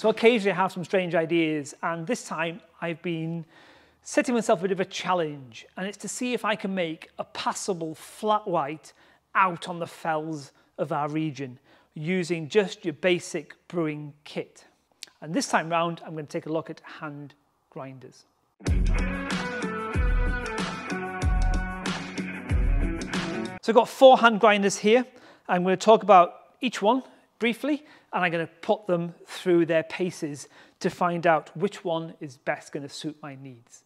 So occasionally I have some strange ideas, and this time I've been setting myself a bit of a challenge, and it's to see if I can make a passable flat white out on the fells of our region using just your basic brewing kit. And this time round, I'm going to take a look at hand grinders. So I've got 4 hand grinders here. I'm going to talk about each one briefly, and I'm going to put them through their paces to find out which one is best going to suit my needs.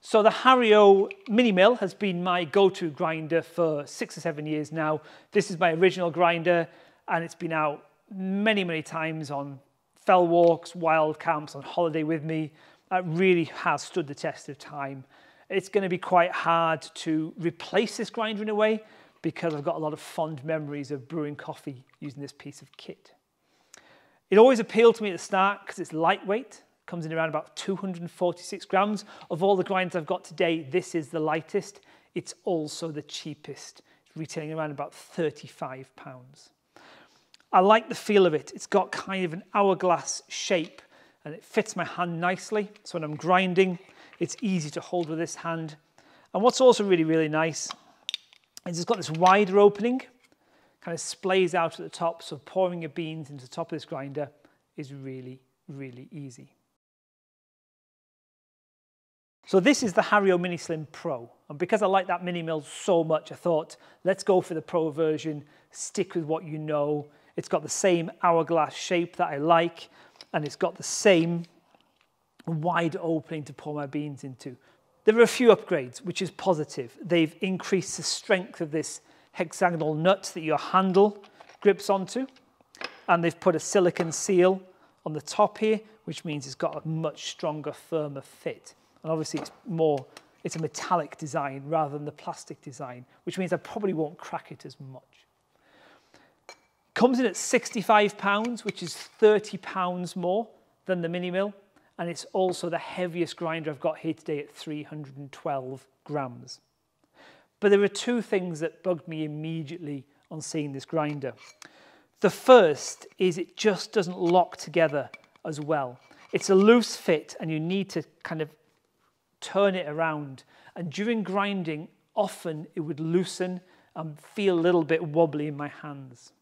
So the Hario Mini Mill has been my go-to grinder for 6 or 7 years now. This is my original grinder, and it's been out many, many times on fell walks, wild camps, on holiday with me. It really has stood the test of time. It's going to be quite hard to replace this grinder in a way because I've got a lot of fond memories of brewing coffee using this piece of kit. It always appealed to me at the start because it's lightweight. Comes in around about 246 grams. Of all the grinders I've got today, this is the lightest. It's also the cheapest, retailing around about £35. I like the feel of it. It's got kind of an hourglass shape and it fits my hand nicely. So when I'm grinding, it's easy to hold with this hand. And what's also really, really nice is it's got this wider opening, kind of splays out at the top. So pouring your beans into the top of this grinder is really, really easy. So this is the Hario Mini Slim Pro, and because I like that mini mill so much, I thought, let's go for the Pro version, stick with what you know. It's got the same hourglass shape that I like, and it's got the same wide opening to pour my beans into. There are a few upgrades, which is positive. They've increased the strength of this hexagonal nut that your handle grips onto, and they've put a silicone seal on the top here, which means it's got a much stronger, firmer fit. And obviously it's a metallic design rather than the plastic design, which means I probably won't crack it as much. Comes in at £65, which is £30 more than the Mini Mill. And it's also the heaviest grinder I've got here today at 312 grams. But there are 2 things that bugged me immediately on seeing this grinder. The first is it just doesn't lock together as well. It's a loose fit and you need to kind of turn it around, and during grinding often it would loosen and feel a little bit wobbly in my hands.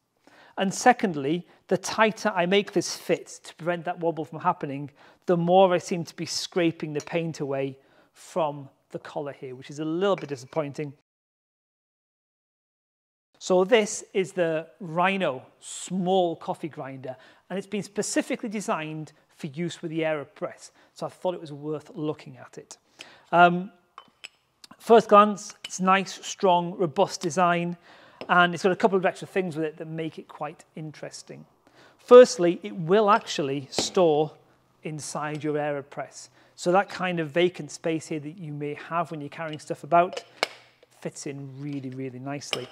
And secondly, the tighter I make this fit to prevent that wobble from happening, the more I seem to be scraping the paint away from the collar here, which is a little bit disappointing. So this is the Rhino small coffee grinder, and it's been specifically designed for use with the Aeropress, so I thought it was worth looking at it. First glance, it's nice, strong, robust design, and it's got a couple of extra things with it that make it quite interesting. Firstly, it will actually store inside your Aeropress, so that kind of vacant space here that you may have when you're carrying stuff about fits in really, really nicely.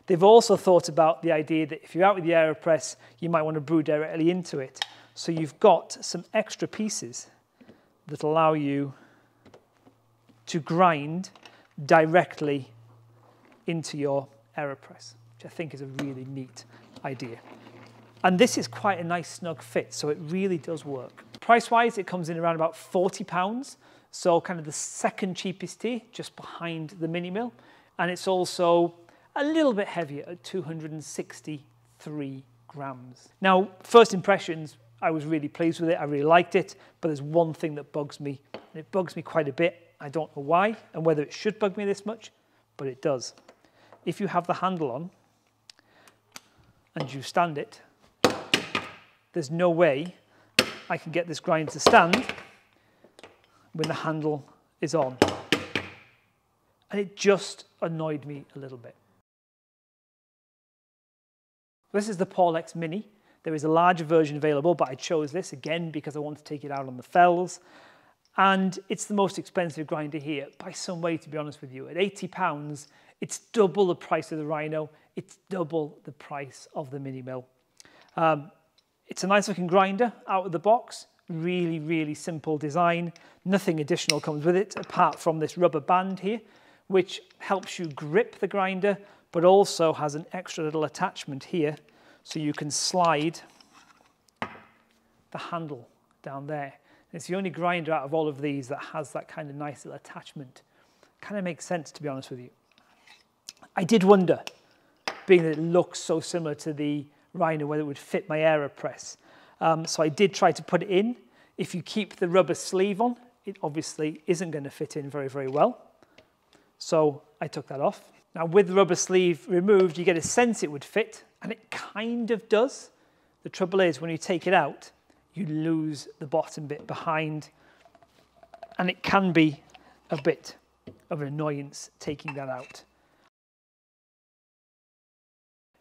They've also thought about the idea that if you're out with the Aeropress, you might want to brew directly into it. So you've got some extra pieces that allow you to grind directly into your Aeropress, which I think is a really neat idea. And this is quite a nice snug fit, so it really does work. Price-wise, it comes in around about £40, so kind of the second cheapest here, just behind the Mini Mill. And it's also a little bit heavier at 263 grams. Now, first impressions, I was really pleased with it. I really liked it, but there's one thing that bugs me, and it bugs me quite a bit. I don't know why and whether it should bug me this much, but it does. If you have the handle on and you stand it, there's no way I can get this grinder to stand when the handle is on. And it just annoyed me a little bit. This is the Porlex Mini. There is a larger version available, but I chose this again because I want to take it out on the fells. And it's the most expensive grinder here by some way, to be honest with you. At £80, it's double the price of the Rhino. It's double the price of the Mini Mill. It's a nice looking grinder out of the box. Really, really simple design. Nothing additional comes with it apart from this rubber band here, which helps you grip the grinder, but also has an extra little attachment here so you can slide the handle down there. It's the only grinder out of all of these that has that kind of nice little attachment. Kind of makes sense, to be honest with you. I did wonder, being that it looks so similar to the Rhino, whether it would fit my Aeropress. So I did try to put it in. If you keep the rubber sleeve on, it obviously isn't going to fit in very, very well. So I took that off. Now with the rubber sleeve removed, you get a sense it would fit, and it kind of does. The trouble is, when you take it out, you lose the bottom bit behind, and it can be a bit of an annoyance taking that out.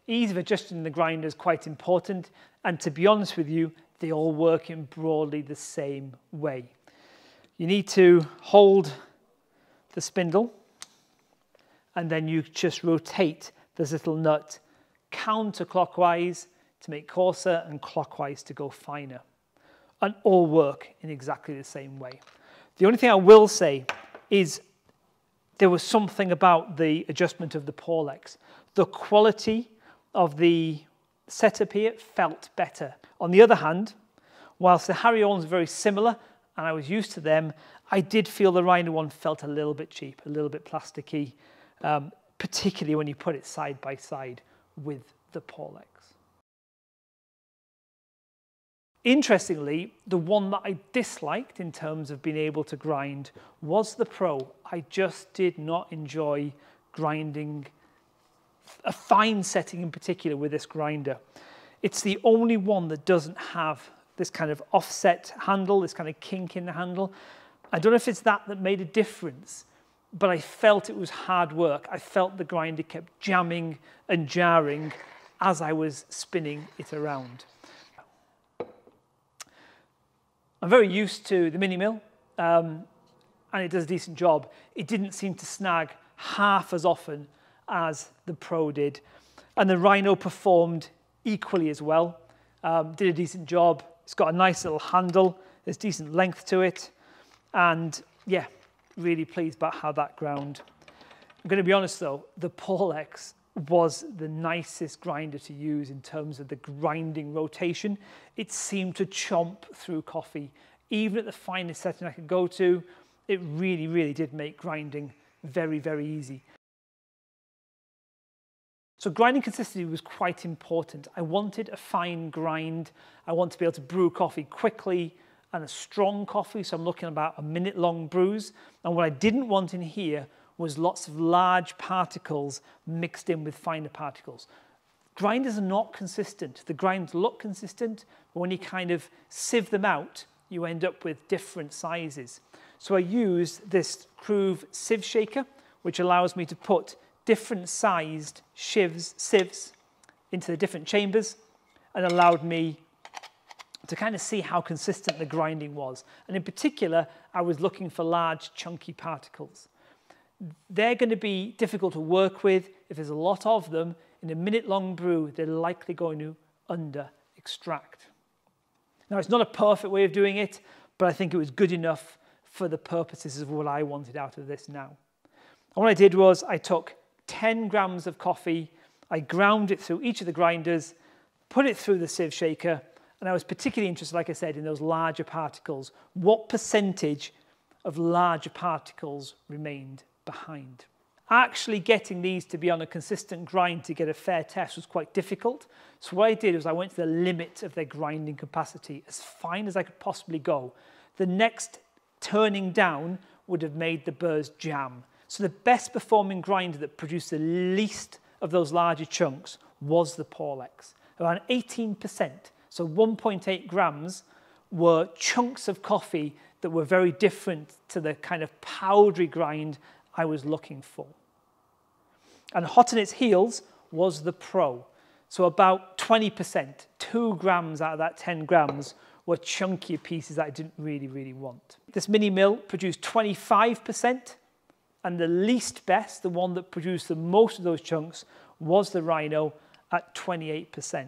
Ease of adjusting the grinder is quite important, and to be honest with you, they all work in broadly the same way. You need to hold the spindle, and then you just rotate this little nut counterclockwise to make coarser and clockwise to go finer, and all work in exactly the same way. The only thing I will say is there was something about the adjustment of the Porlex. The quality of the setup here felt better. On the other hand, whilst the Hario ones are very similar and I was used to them, I did feel the Rhino one felt a little bit cheap, a little bit plasticky, particularly when you put it side by side with the Porlex. Interestingly, the one that I disliked in terms of being able to grind was the Pro. I just did not enjoy grinding a fine setting in particular with this grinder. It's the only one that doesn't have this kind of offset handle, this kind of kink in the handle. I don't know if it's that made a difference, but I felt it was hard work. I felt the grinder kept jamming and jarring as I was spinning it around. I'm very used to the Mini Mill, and it does a decent job. It didn't seem to snag half as often as the Pro did. And the Rhino performed equally as well, did a decent job. It's got a nice little handle, there's decent length to it, and yeah, really pleased about how that ground. I'm going to be honest though, the Porlex was the nicest grinder to use in terms of the grinding rotation. It seemed to chomp through coffee. Even at the finest setting I could go to, it really, really did make grinding very, very easy. So grinding consistency was quite important. I wanted a fine grind. I want to be able to brew coffee quickly and a strong coffee, so I'm looking about a minute-long brews. And what I didn't want in here was lots of large particles mixed in with finer particles. Grinders are not consistent. The grinds look consistent, but when you kind of sieve them out, you end up with different sizes. So I used this Carvetii sieve shaker, which allows me to put different sized sieves into the different chambers, and allowed me to kind of see how consistent the grinding was. And in particular, I was looking for large chunky particles. They're going to be difficult to work with. If there's a lot of them, in a minute-long brew, they're likely going to under-extract. Now, it's not a perfect way of doing it, but I think it was good enough for the purposes of what I wanted out of this now. And what I did was I took 10 grams of coffee, I ground it through each of the grinders, put it through the sieve shaker, and I was particularly interested, like I said, in those larger particles. What percentage of larger particles remained behind? Actually getting these to be on a consistent grind to get a fair test was quite difficult. So what I did was I went to the limit of their grinding capacity, as fine as I could possibly go. The next turning down would have made the burrs jam. So the best performing grinder that produced the least of those larger chunks was the Porlex. Around 18%, so 1.8 grams, were chunks of coffee that were very different to the kind of powdery grind I was looking for. And hot on its heels was the Pro. So about 20%, 2 grams out of that 10 grams, were chunkier pieces that I didn't really, really want. This Mini Mill produced 25%, and the least best, the one that produced the most of those chunks, was the Rhino at 28%.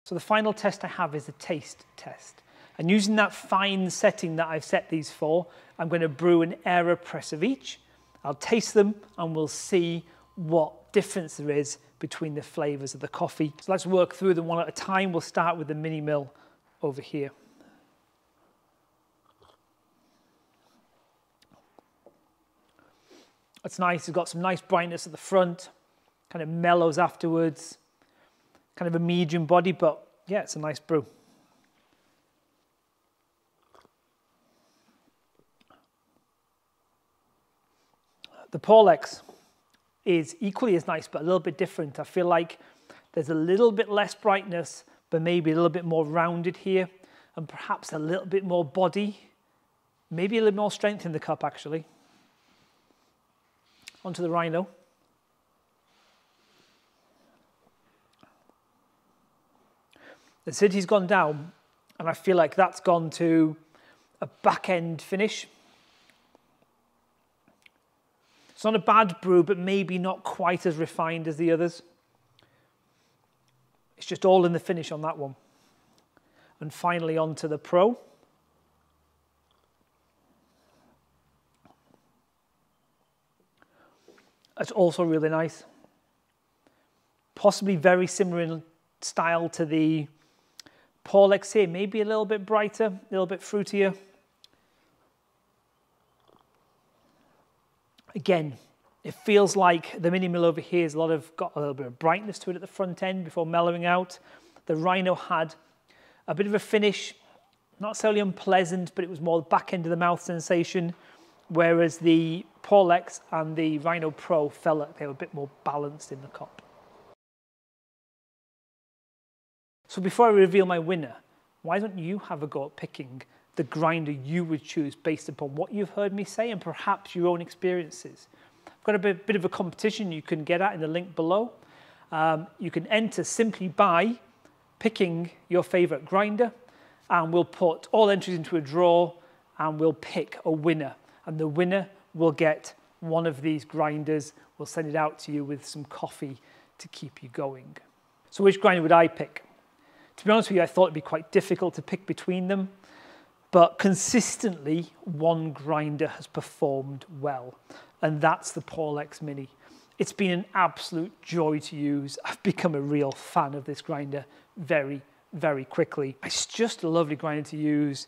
So the final test I have is a taste test. And using that fine setting that I've set these for, I'm going to brew an Aeropress of each. I'll taste them and we'll see what difference there is between the flavors of the coffee. So let's work through them one at a time. We'll start with the mini mill over here. That's nice. It's got some nice brightness at the front, kind of mellows afterwards, kind of a medium body, but yeah, it's a nice brew. The Porlex is equally as nice, but a little bit different. I feel like there's a little bit less brightness, but maybe a little bit more rounded here, and perhaps a little bit more body, maybe a little more strength in the cup, actually. Onto the Rhino. The acidity's gone down, and I feel like that's gone to a back-end finish. It's not a bad brew, but maybe not quite as refined as the others. It's just all in the finish on that one. And finally onto the Pro. It's also really nice. Possibly very similar in style to the Porlex here. Maybe a little bit brighter, a little bit fruitier. Again, it feels like the mini mill over here has got a little bit of brightness to it at the front end before mellowing out. The Rhino had a bit of a finish, not necessarily unpleasant, but it was more the back end of the mouth sensation, whereas the Porlex and the Rhino Pro felt like they were a bit more balanced in the cup. So before I reveal my winner, why don't you have a go at picking the grinder you would choose based upon what you've heard me say and perhaps your own experiences? I've got a bit of a competition you can get at in the link below. You can enter simply by picking your favorite grinder, and we'll put all entries into a draw and we'll pick a winner. And the winner will get one of these grinders. We'll send it out to you with some coffee to keep you going. So which grinder would I pick? To be honest with you, I thought it'd be quite difficult to pick between them, but consistently one grinder has performed well, and that's the Porlex Mini. It's been an absolute joy to use. I've become a real fan of this grinder very, very quickly. It's just a lovely grinder to use.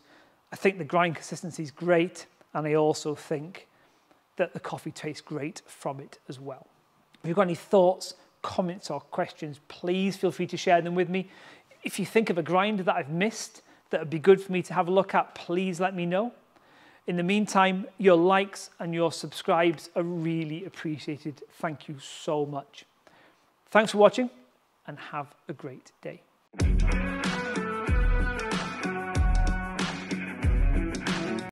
I think the grind consistency is great, and I also think that the coffee tastes great from it as well. If you've got any thoughts, comments or questions, please feel free to share them with me. If you think of a grinder that I've missed that would be good for me to have a look at, please let me know. In the meantime, your likes and your subscribes are really appreciated. Thank you so much. Thanks for watching and have a great day.